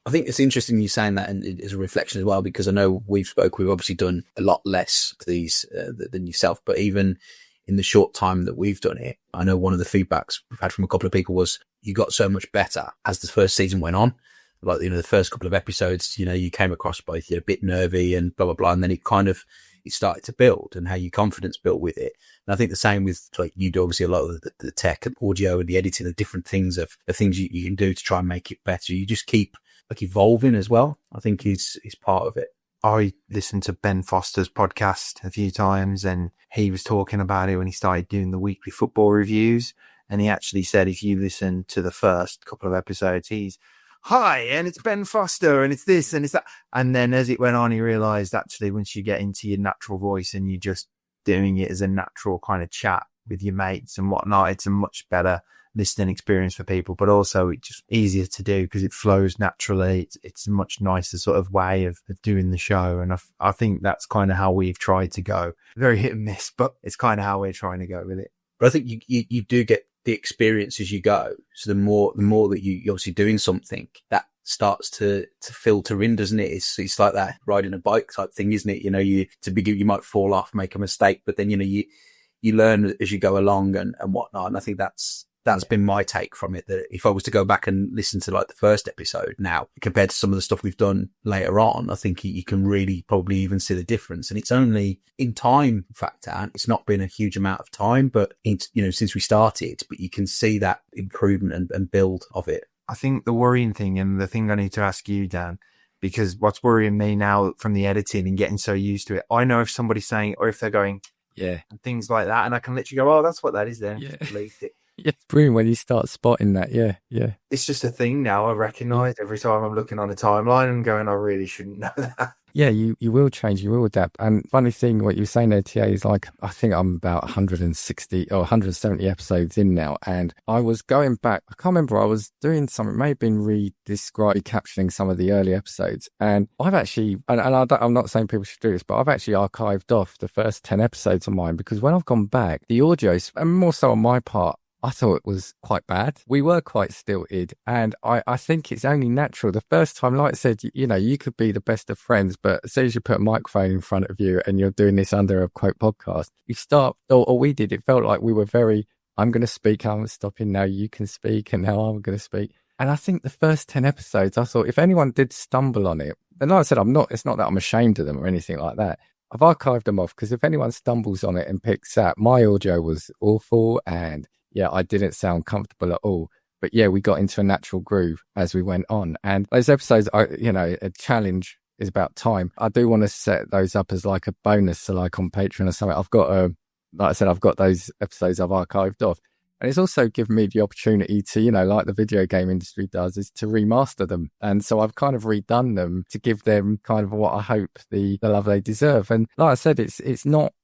I think it's interesting you saying that, and it's a reflection as well, because I know we've obviously done a lot less to these than yourself, but even in the short time that we've done it, I know one of the feedbacks we've had from a couple of people was you got so much better as the first season went on. Like, the first couple of episodes, you came across both a bit nervy and blah, blah, blah. And then it started to build, and how your confidence built with it. And I think the same with, like, you do obviously a lot of the tech and audio and the editing, the different things of things you can do to try and make it better. You just keep like evolving as well, I think is part of it. I listened to Ben Foster's podcast a few times, and he was talking about it when he started doing the weekly football reviews. And he actually said, if you listen to the first couple of episodes, he's, hi, and it's Ben Foster, and it's this, and it's that. And then as it went on, he realized actually once you get into your natural voice and you're just doing it as a natural kind of chat with your mates and whatnot, it's a much better listening experience for people, but also it's just easier to do because it flows naturally. It's a much nicer sort of way of doing the show. And I think that's kind of how we've tried to go. Very hit and miss, but it's kind of how we're trying to go with it. But I think you do get the experience as you go. So the more that you're obviously doing something, that starts to filter in, doesn't it? It's like that riding a bike type thing, isn't it? You might fall off, make a mistake, but then, you learn as you go along and whatnot. And I think that's been my take from it, that if I was to go back and listen to like the first episode now compared to some of the stuff we've done later on, I think you can really probably even see the difference. And it's only in time factor, and it's not been a huge amount of time, but it's, since we started, but you can see that improvement and build of it. I think the worrying thing, and the thing I need to ask you, Dan, because what's worrying me now from the editing and getting so used to it, I know if somebody's saying, or if they're going, yeah, and things like that, and I can literally go, oh, that's what that is then. Yeah. Delete it. Yeah, it's brilliant when you start spotting that. Yeah. It's just a thing now I recognise every time I'm looking on a timeline and going, I really shouldn't know that. Yeah, you will change, you will adapt. And funny thing, what you were saying there, TA, is like, I think I'm about 160 or 170 episodes in now. And I was going back, I can't remember, I was doing something, it may have been recaptioning some of the early episodes. And I've actually, I'm not saying people should do this, but I've actually archived off the first 10 episodes of mine, because when I've gone back, the audio, and more so on my part, I thought it was quite bad. We were quite stilted, and I think it's only natural. The first time, like I said, you could be the best of friends, but as soon as you put a microphone in front of you and you're doing this under a quote podcast, you start, or we did, it felt like we were very, I'm going to speak, I'm stopping, now you can speak, and now I'm going to speak. And I think the first 10 episodes, I thought if anyone did stumble on it, and like I said, it's not that I'm ashamed of them or anything like that. I've archived them off, because if anyone stumbles on it and picks that, my audio was awful, and yeah, I didn't sound comfortable at all. But yeah, we got into a natural groove as we went on. And those episodes, a challenge is about time. I do want to set those up as like a bonus, so like on Patreon or something. I've got like I said, I've got those episodes I've archived off. And it's also given me the opportunity to, like the video game industry does, is to remaster them. And so I've kind of redone them to give them kind of what I hope the love they deserve. And like I said, it's not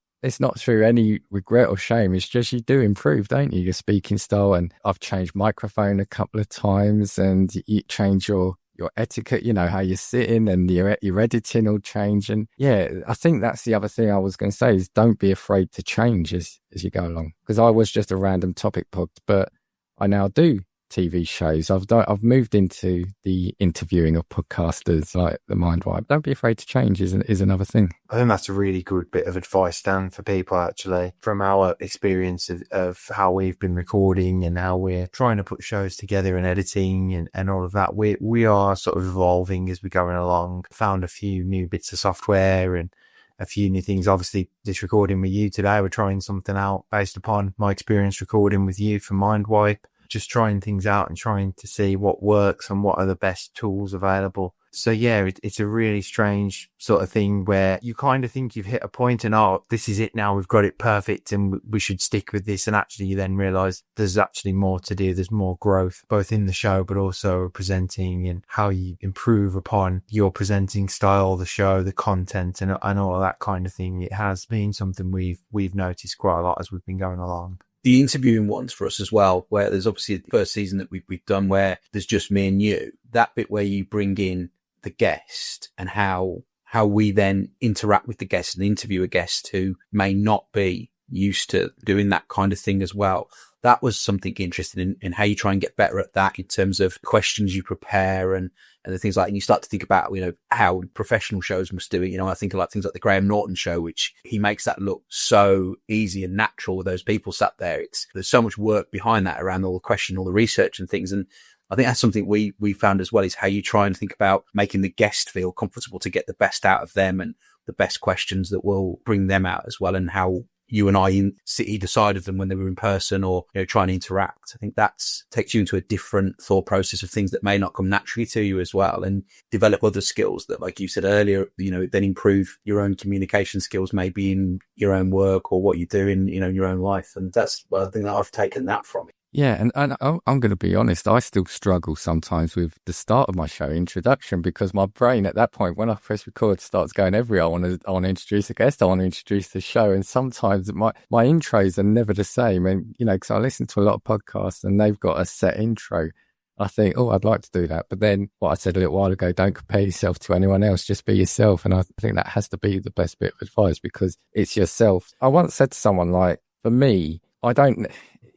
through any regret or shame. It's just you do improve, don't you? Your speaking style. And I've changed microphone a couple of times, and you change your etiquette, how you're sitting, and your editing will change. And yeah, I think that's the other thing I was going to say, is don't be afraid to change as you go along. Because I was just a random topic pod, but I now do TV shows. I've moved into the interviewing of podcasters like the Mind Wipe. Don't be afraid to change is another thing. I think that's a really good bit of advice, Dan, for people actually, from our experience of how we've been recording and how we're trying to put shows together and editing and all of that. We are sort of evolving as we're going along. Found a few new bits of software and a few new things. Obviously, this recording with you today, we're trying something out based upon my experience recording with you for Mind Wipe. Just trying things out and trying to see what works and what are the best tools available So yeah, it's a really strange sort of thing where you kind of think you've hit a point and, oh, this is it now, we've got it perfect and we should stick with this. And actually you then realize there's actually more to do. There's more growth, both in the show, but also presenting and how you improve upon your presenting style, the show, the content and all of that kind of thing. It has been something we've noticed quite a lot as we've been going along. The interviewing ones for us as well, where there's obviously the first season that we've done where there's just me and you, that bit where you bring in the guest and how we then interact with the guest and interview a guest who may not be used to doing that kind of thing as well. That was something interesting in how you try and get better at that in terms of questions you prepare and the things like, and you start to think about, how professional shows must do it. I think like things like the Graham Norton show, which he makes that look so easy and natural with those people sat there. There's so much work behind that around all the question, all the research and things. And I think that's something we found as well, is how you try and think about making the guest feel comfortable to get the best out of them and the best questions that will bring them out as well, and how you and I sit either side of them when they were in person or, trying to interact. I think that takes you into a different thought process of things that may not come naturally to you as well, and develop other skills that, like you said earlier, then improve your own communication skills, maybe in your own work or what you do in, in your own life. And that's what I think that I've taken that from it. Yeah, and I'm going to be honest, I still struggle sometimes with the start of my show, introduction, because my brain at that point, when I press record, starts going everywhere. I want to introduce a guest, I want to introduce the show, and sometimes my intros are never the same. And, because I listen to a lot of podcasts and they've got a set intro. I think, I'd like to do that. But then what I said a little while ago, don't compare yourself to anyone else, just be yourself. And I think that has to be the best bit of advice, because it's yourself. I once said to someone, like, for me, I don't...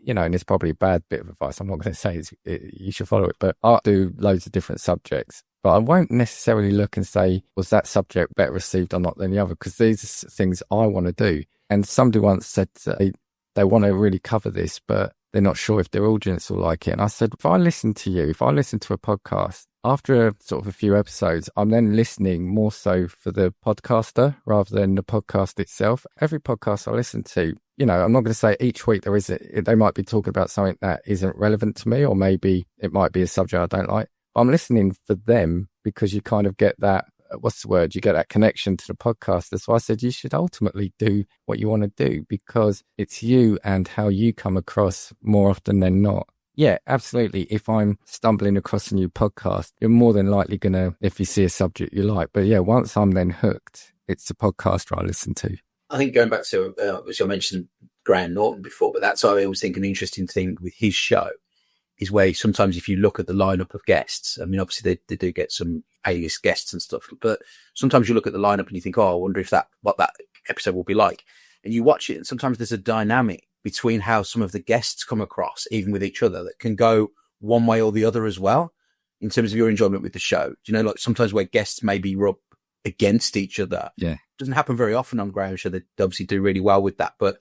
and it's probably a bad bit of advice. I'm not going to say you should follow it, but I do loads of different subjects. But I won't necessarily look and say, was that subject better received or not than the other? Because these are things I want to do. And somebody once said they want to really cover this, but they're not sure if their audience will like it. And I said, if I listen to a podcast, after a few episodes, I'm then listening more so for the podcaster rather than the podcast itself. Every podcast I listen to, I'm not going to say each week they might be talking about something that isn't relevant to me, or maybe it might be a subject I don't like. But I'm listening for them because you kind of get that, you get that connection to the podcaster. So I said, you should ultimately do what you want to do, because it's you and how you come across more often than not. Yeah, absolutely. If I'm stumbling across a new podcast, you're more than likely going to, if you see a subject you like. But yeah, once I'm then hooked, it's the podcaster I listen to. I think going back to, obviously I mentioned Graham Norton before, but that's I always think an interesting thing with his show is where sometimes if you look at the lineup of guests, I mean, obviously they do get some A-list guests and stuff, but sometimes you look at the lineup and you think, I wonder if what that episode will be like. And you watch it and sometimes there's a dynamic between how some of the guests come across, even with each other, that can go one way or the other as well, in terms of your enjoyment with the show. Like sometimes where guests maybe rub against each other. Yeah. It doesn't happen very often on Graham's show. They obviously do really well with that, but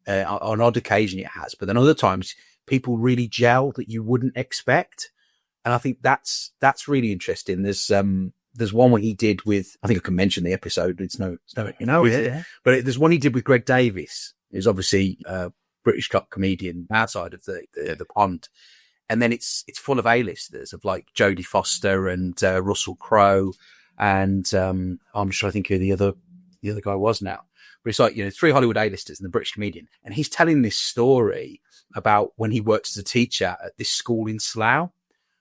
on odd occasion it has. But then other times people really gel that you wouldn't expect. And I think that's really interesting. There's one where he did with, I think I can mention the episode. It's no, Yeah. But there's one he did with Greg Davis, who's obviously a British comedian outside of the pond. And then it's full of A-listers of like Jodie Foster and Russell Crowe. And I'm just trying to think who the other guy was now. But it's like, 3 Hollywood A-listers and the British comedian. And he's telling this story about when he worked as a teacher at this school in Slough.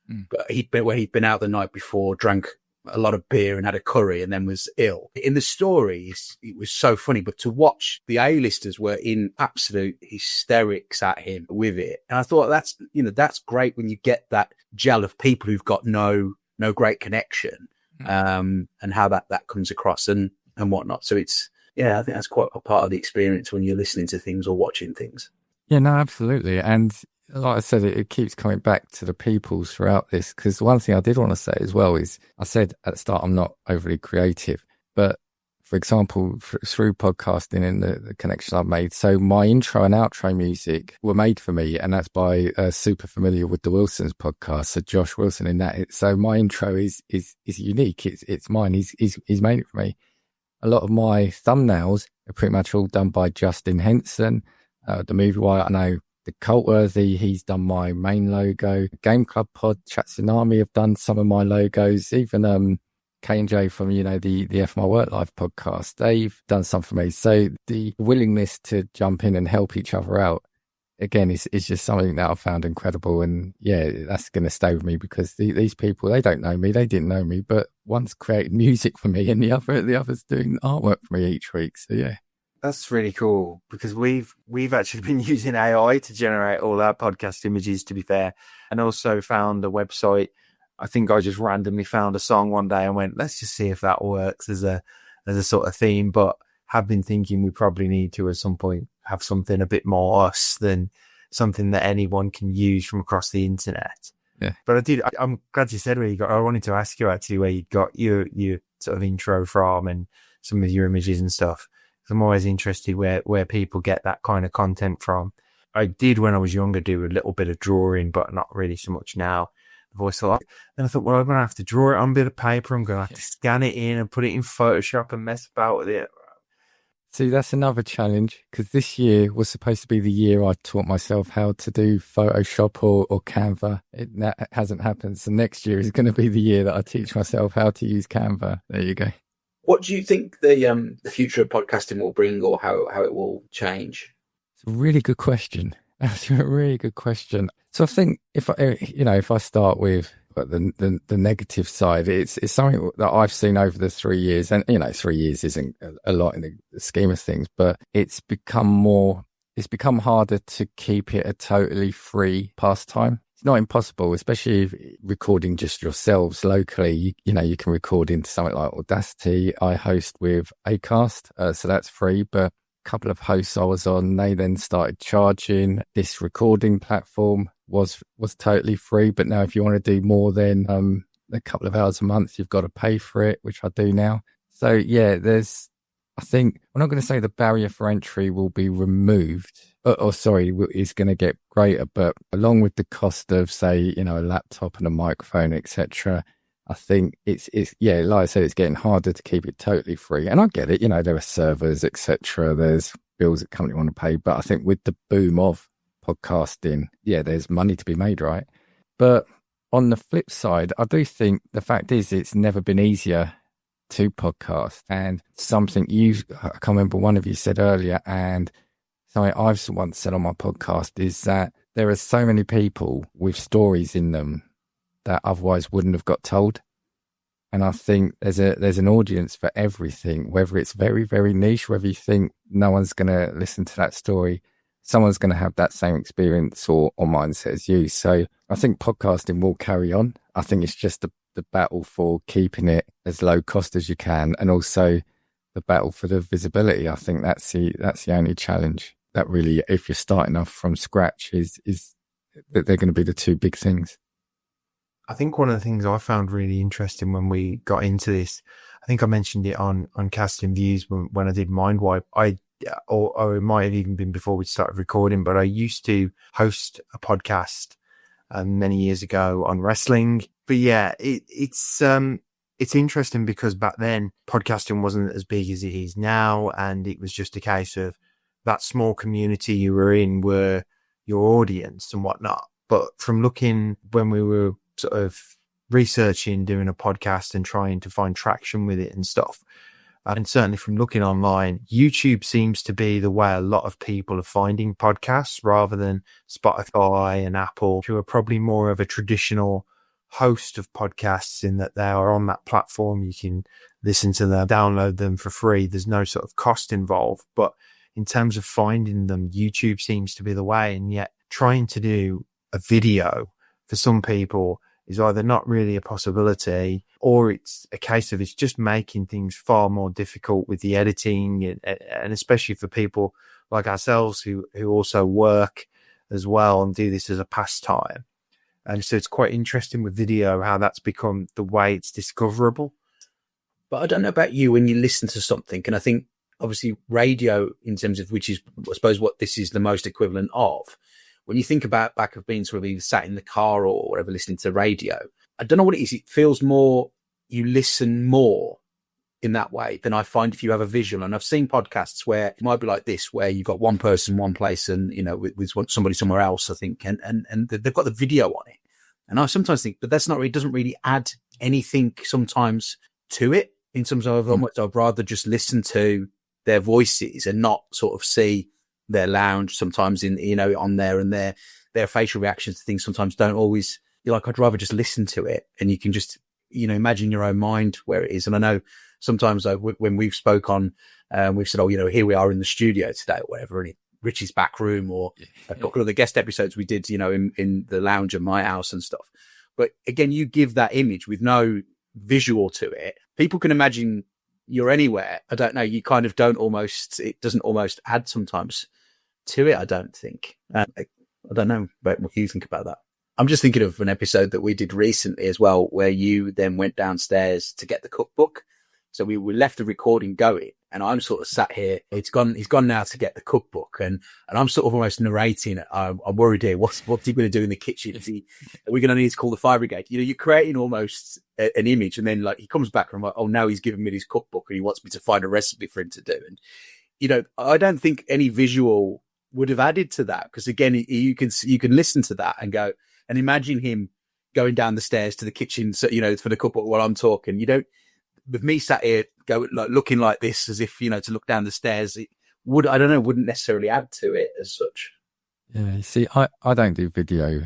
But he'd been out the night before, drank a lot of beer and had a curry and then was ill. In the story, it was so funny, but to watch the A-listers were in absolute hysterics at him with it. And I thought that's great when you get that gel of people who've got no great connection, and how that comes across and whatnot. So I think that's quite a part of the experience when you're listening to things or watching things. Yeah, no, absolutely. And like I said, it keeps coming back to the people throughout this, because one thing I did want to say as well is, I said at the start, I'm not overly creative, but for example, through podcasting and the connections I've made, so my intro and outro music were made for me, and that's by super familiar with the Wilsons podcast, so Josh Wilson in that. So my intro is unique. It's mine. He's made it for me. A lot of my thumbnails are pretty much all done by Justin Henson, the Movie Wire. I know the Cultworthy, he's done my main logo. Game Club Pod, Chat Tsunami have done some of my logos. Even K&J from, the F My Work Life podcast, they've done some for me. So the willingness to jump in and help each other out, again, is just something that I found incredible. And yeah, that's going to stay with me because these people, they don't know me, they didn't know me, but one's creating music for me and the other's doing artwork for me each week. So yeah. That's really cool because we've actually been using AI to generate all our podcast images, to be fair, and also found a website. I think I just randomly found a song one day and went, let's just see if that works as a sort of theme. But have been thinking we probably need to at some point have something a bit more us than something that anyone can use from across the internet. Yeah. But I'm glad you said where you got. I wanted to ask you actually where you got your sort of intro from and some of your images and stuff. I'm always interested where people get that kind of content from. I did when I was younger do a little bit of drawing, but not really so much now. I've always thought, then I thought, well, I'm going to have to draw it on a bit of paper. I'm going to have to scan it in and put it in Photoshop and mess about with it. See, that's another challenge because this year was supposed to be the year I taught myself how to do Photoshop or Canva. That hasn't happened. So next year is going to be the year that I teach myself how to use Canva. There you go. What do you think the future of podcasting will bring, or how it will change? It's a really good question. That's a really good question. So I think if I start with the negative side, it's something that I've seen over the 3 years, and 3 years isn't a lot in the scheme of things, but it's become harder to keep it a totally free pastime. It's not impossible, especially if recording just yourselves locally. You can record into something like Audacity. I host with Acast, so that's free. But a couple of hosts I was on, they then started charging. This recording platform was totally free, but now if you want to do more than a couple of hours a month, you've got to pay for it, which I do now. So yeah, I think I'm not going to say the barrier for entry will be removed. Is going to get greater, but along with the cost of, say, a laptop and a microphone, etc., I think it's like I said, it's getting harder to keep it totally free. And I get it, there are servers, etc. There's bills that company want to pay, but I think with the boom of podcasting, there's money to be made, right? But on the flip side, I do think the fact is it's never been easier to podcast, and something I can't remember, one of you said earlier, and something I've once said on my podcast is that there are so many people with stories in them that otherwise wouldn't have got told. And I think there's an audience for everything, whether it's very, very niche, whether you think no one's going to listen to that story, someone's going to have that same experience or mindset as you. So I think podcasting will carry on. I think it's just the battle for keeping it as low cost as you can, and also the battle for the visibility. I think that's the only challenge. That really, if you're starting off from scratch, is that they're going to be the two big things. I think one of the things I found really interesting when we got into this, I think I mentioned it on Casting Views when I did Mindwipe. Or it might have even been before we started recording, but I used to host a podcast many years ago on wrestling. But yeah, it's interesting because back then podcasting wasn't as big as it is now, and it was just a case of that small community you were in were your audience and whatnot. But from looking when we were sort of researching, doing a podcast and trying to find traction with it and stuff, and certainly from looking online, YouTube seems to be the way a lot of people are finding podcasts rather than Spotify and Apple, who are probably more of a traditional host of podcasts in that they are on that platform. You can listen to them, download them for free. There's no sort of cost involved. But in terms of finding them, YouTube seems to be the way. And yet trying to do a video for some people is either not really a possibility, or it's a case of it's just making things far more difficult with the editing, and especially for people like ourselves who also work as well and do this as a pastime. And so it's quite interesting with video how that's become the way it's discoverable. But I don't know about you when you listen to something, and I think obviously radio, in terms of which is, I suppose, what this is the most equivalent of. When you think about back of being sort of either sat in the car or whatever, listening to radio, I don't know what it is. It feels more, you listen more in that way than I find if you have a visual. And I've seen podcasts where it might be like this, where you've got one person, one place, and, with somebody somewhere else, I think, and they've got the video on it. And I sometimes think, but that's not really, doesn't really add anything sometimes to it in terms of almost I'd rather just listen to their voices and not sort of see their lounge sometimes in, on there, and their facial reactions to things sometimes don't always, you're like, I'd rather just listen to it, and you can just, imagine your own mind where it is. And I know sometimes when we've spoke on, we've said, here we are in the studio today or whatever, and Richie's back room, or a couple of the guest episodes we did, in the lounge at my house and stuff. But again, you give that image with no visual to it. People can imagine you're anywhere. I don't know. You kind of it doesn't almost add sometimes to it, I don't think. I don't know about what you think about that. I'm just thinking of an episode that we did recently as well, where you then went downstairs to get the cookbook. So we left the recording going, and I'm sort of sat here. He's gone now to get the cookbook, and I'm sort of almost narrating. I'm worried here. What's he going to do in the kitchen? Are we going to need to call the fire brigade? You're creating almost an image, and then like he comes back and I'm like, oh, now he's giving me his cookbook and he wants me to find a recipe for him to do. And I don't think any visual would have added to that, because again, you can listen to that and go and imagine him going down the stairs to the kitchen, so for the cookbook while I'm talking. With me sat here looking like this, as if to look down the stairs, it wouldn't necessarily add to it as such. Yeah, you see, I don't do video.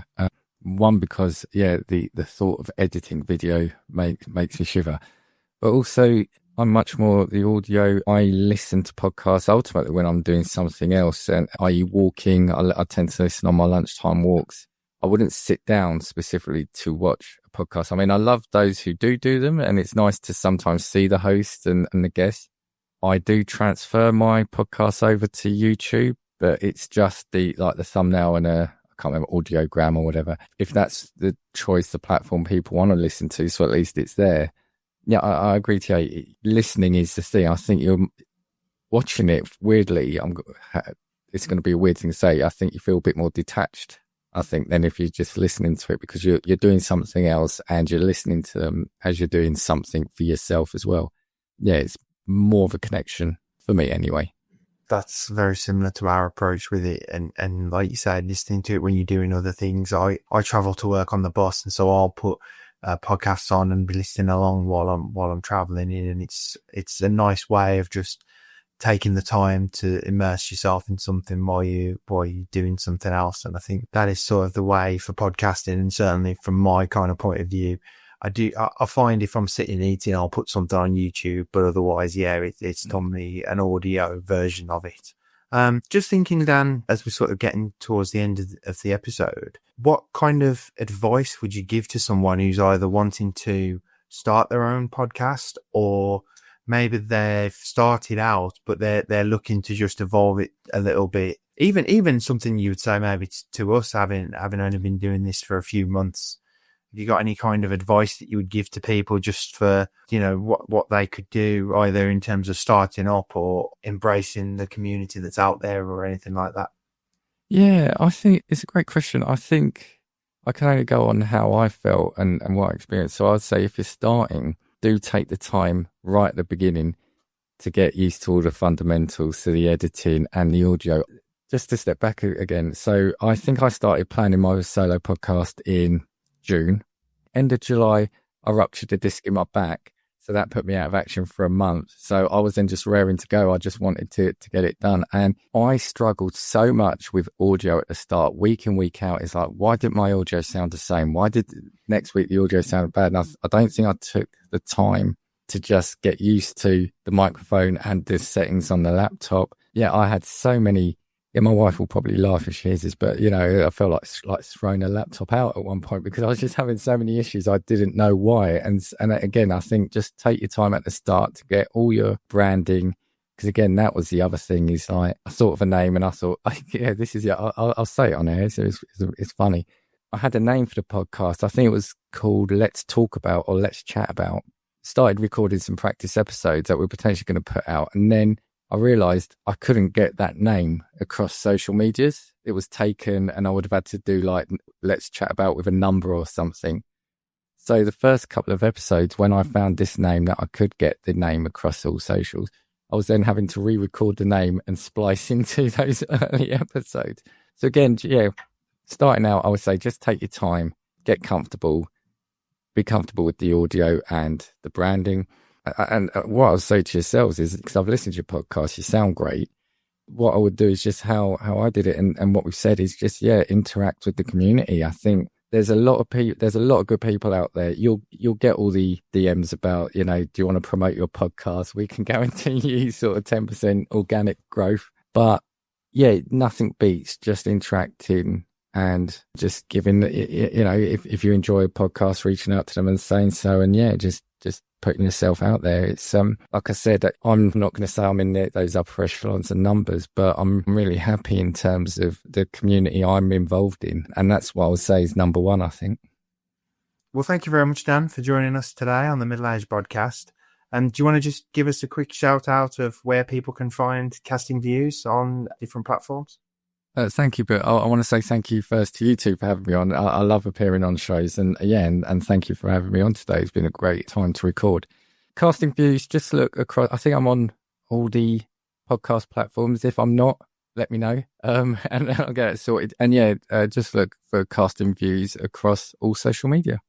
One, because the thought of editing video makes me shiver, but also I'm much more the audio. I listen to podcasts ultimately when I'm doing something else, and i.e. walking. I tend to listen on my lunchtime walks. I wouldn't sit down specifically to watch a podcast. I mean, I love those who do them, and it's nice to sometimes see the host and the guest. I do transfer my podcasts over to YouTube, but it's just the thumbnail and I can't remember, audiogram or whatever. If that's the choice, the platform people want to listen to, so at least it's there. Yeah, I agree, T.A. Listening is the thing. I think you're watching it weirdly. It's going to be a weird thing to say. I think you feel a bit more detached, I think, than if you're just listening to it, because you're doing something else and you're listening to them as you're doing something for yourself as well. Yeah, it's more of a connection for me anyway. That's very similar to our approach with it. And like you said, listening to it when you're doing other things. I travel to work on the bus, and so I'll put podcasts on and be listening along while I'm traveling in. And it's a nice way of just taking the time to immerse yourself in something while you're doing something else. And I think that is sort of the way for podcasting. And certainly from my kind of point of view, I find if I'm sitting eating, I'll put something on YouTube, but otherwise, it's normally an audio version of it. Just thinking, Dan, as we're sort of getting towards the end of the episode, what kind of advice would you give to someone who's either wanting to start their own podcast, or maybe they've started out, but they're looking to just evolve it a little bit? Even something you would say maybe to us, having only been doing this for a few months. Have you got any kind of advice that you would give to people just for, what they could do, either in terms of starting up or embracing the community that's out there or anything like that? Yeah, I think it's a great question. I think I can only go on how I felt and what I experienced. So I'd say if you're starting, do take the time right at the beginning to get used to all the fundamentals, to the editing and the audio. Just to step back again. So I think I started planning my solo podcast in June. End of July, I ruptured a disc in my back. So that put me out of action for a month. So I was then just raring to go. I just wanted to get it done. And I struggled so much with audio at the start, week in, week out. It's like, why didn't my audio sound the same? Why did next week the audio sound bad? And I don't think I took the time to just get used to the microphone and the settings on the laptop. Yeah, I had so many. Yeah, my wife will probably laugh if she hears this, but I felt like throwing a laptop out at one point because I was just having so many issues. I didn't know why. And again, I think just take your time at the start to get all your branding. Because again, that was the other thing, is like, I thought of a name and I thought, yeah, this is it. I'll say it on air. So it's funny. I had a name for the podcast. I think it was called Let's Talk About or Let's Chat About. Started recording some practice episodes that we're potentially going to put out. And then I realized I couldn't get that name across social medias. It was taken, and I would have had to do like, Let's Chat About with a number or something. So the first couple of episodes, when I found this name that I could get the name across all socials, I was then having to re-record the name and splice into those early episodes. So again, yeah, starting out, I would say just take your time, get comfortable, be comfortable with the audio and the branding. And what I'll say to yourselves is, because I've listened to your podcast, you sound great. What I would do is just how I did it, and what we've said is just interact with the community. I think there's a lot of people, there's a lot of good people out there. You'll get all the DMs about, do you want to promote your podcast? We can guarantee you sort of 10% organic growth. But nothing beats just interacting and just giving, if you enjoy a podcast, reaching out to them and saying so, and just putting yourself out there. It's like I said, I'm not going to say I'm in those upper echelons and numbers, but I'm really happy in terms of the community I'm involved in, and that's what I would say is number one, I think. Well, thank you very much, Dan, for joining us today on the Middle Age Bodcast. And do you want to just give us a quick shout out of where people can find Casting Views on different platforms? Thank you, but I want to say thank you first to you two for having me on. I love appearing on shows, and thank you for having me on today. It's been a great time to record. Casting Views, just look across. I think I'm on all the podcast platforms. If I'm not, let me know, and I'll get it sorted. And just look for Casting Views across all social media.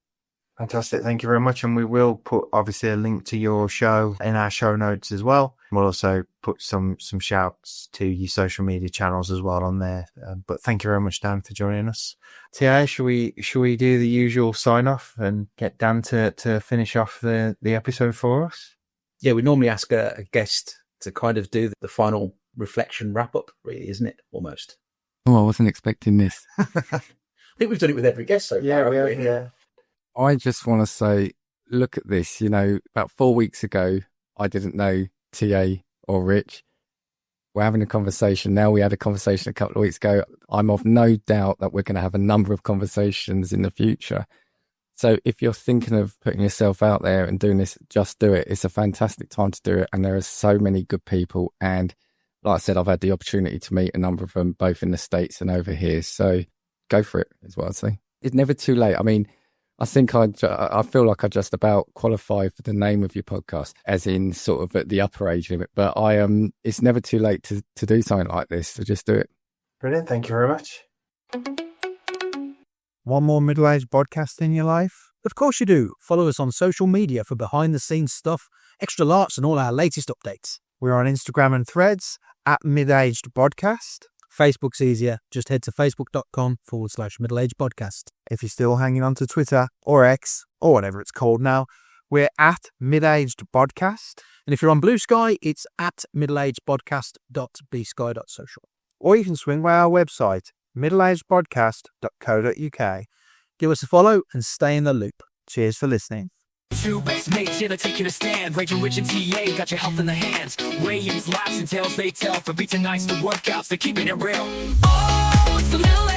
Fantastic. Thank you very much. And we will put obviously a link to your show in our show notes as well. We'll also put some shouts to your social media channels as well on there. But thank you very much, Dan, for joining us. T.A, should we do the usual sign off and get Dan to finish off the episode for us? Yeah, we normally ask a guest to kind of do the final reflection wrap up, really, isn't it? Almost. Oh, I wasn't expecting this. I think we've done it with every guest so far. Yeah. I just want to say, look at this. About 4 weeks ago, I didn't know T.A or Rich. We're having a conversation now. We had a conversation a couple of weeks ago. I'm of no doubt that we're going to have a number of conversations in the future. So if you're thinking of putting yourself out there and doing this, just do it. It's a fantastic time to do it. And there are so many good people. And like I said, I've had the opportunity to meet a number of them, both in the States and over here. So go for it, is what I'd say. It's never too late. I mean, I think I feel like I just about qualify for the name of your podcast, as in sort of at the upper age limit. But it's never too late to do something like this. So just do it. Brilliant. Thank you very much. One more middle-aged podcast in your life? Of course you do. Follow us on social media for behind-the-scenes stuff, extra larks, and all our latest updates. We're on Instagram and Threads at Midaged Podcast. Facebook's easier. Just head to facebook.com/middleaged podcast. If you're still hanging on to Twitter or X or whatever it's called now, we're at Midaged Podcast. And if you're on Blue Sky, it's at middleagedpodcast.bsky.social. Or you can swing by our website, middleagedpodcast.co.uk. Give us a follow and stay in the loop. Cheers for listening. Two best mates here to take you to stand. Rich and T.A got your health in the hands. Weigh-ins, laughs, and tales they tell. For beats and nights, the workouts, they're keeping it real. Oh, it's the middle